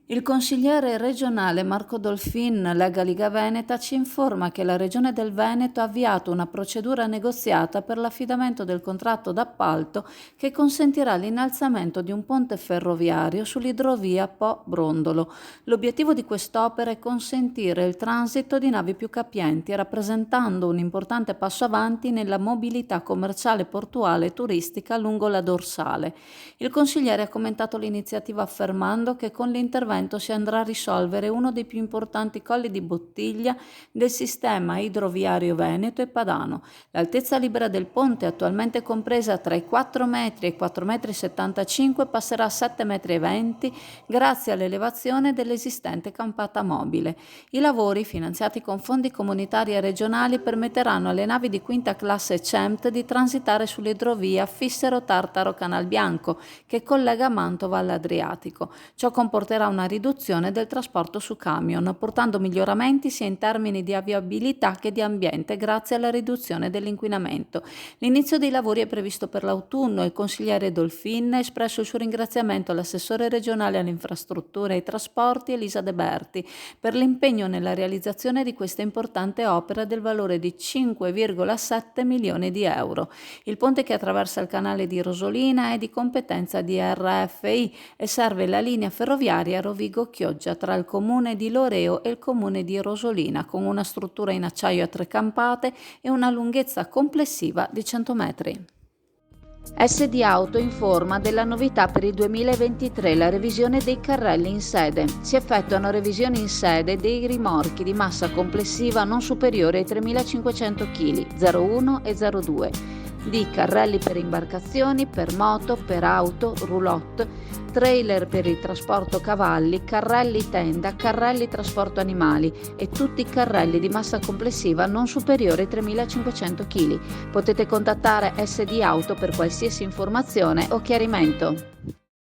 Il consigliere regionale Marco Dolfin, Lega Liga Veneta, ci informa che la Regione del Veneto ha avviato una procedura negoziata per l'affidamento del contratto d'appalto che consentirà l'innalzamento di un ponte ferroviario sull'idrovia Po-Brondolo. L'obiettivo di quest'opera è consentire il transito di navi più capienti, rappresentando un importante passo avanti nella mobilità commerciale, portuale e turistica lungo la dorsale. Il consigliere ha commentato l'iniziativa affermando che con l'intervento si andrà a risolvere uno dei più importanti colli di bottiglia del sistema idroviario veneto e padano. L'altezza libera del ponte, attualmente compresa tra i 4 metri e i 4,75 metri, passerà a 7,20 metri grazie all'elevazione dell'esistente campata mobile. I lavori, finanziati con fondi comunitari e regionali, permetteranno alle navi di quinta classe CEMT di transitare sull'idrovia Fissero-Tartaro-Canalbianco, che collega Mantova all'Adriatico. Ciò comporterà una riduzione del trasporto su camion, portando miglioramenti sia in termini di viabilità che di ambiente grazie alla riduzione dell'inquinamento. L'inizio dei lavori è previsto per l'autunno e il consigliere Dolfin ha espresso il suo ringraziamento all'assessore regionale alle infrastrutture e ai trasporti Elisa De Berti per l'impegno nella realizzazione di questa importante opera del valore di 5,7 milioni di euro. Il ponte che attraversa il canale di Rosolina è di competenza di RFI e serve la linea ferroviaria Rovigo-Chioggia tra il comune di Loreo e il comune di Rosolina, con una struttura in acciaio a 3 campate e una lunghezza complessiva di 100 metri. SD Auto informa della novità per il 2023, la revisione dei carrelli in sede. Si effettuano revisioni in sede dei rimorchi di massa complessiva non superiore ai 3.500 kg, 01 e 02, di carrelli per imbarcazioni, per moto, per auto, roulotte, trailer per il trasporto cavalli, carrelli tenda, carrelli trasporto animali e tutti i carrelli di massa complessiva non superiore ai 3.500 kg. Potete contattare SD Auto per qualsiasi informazione o chiarimento.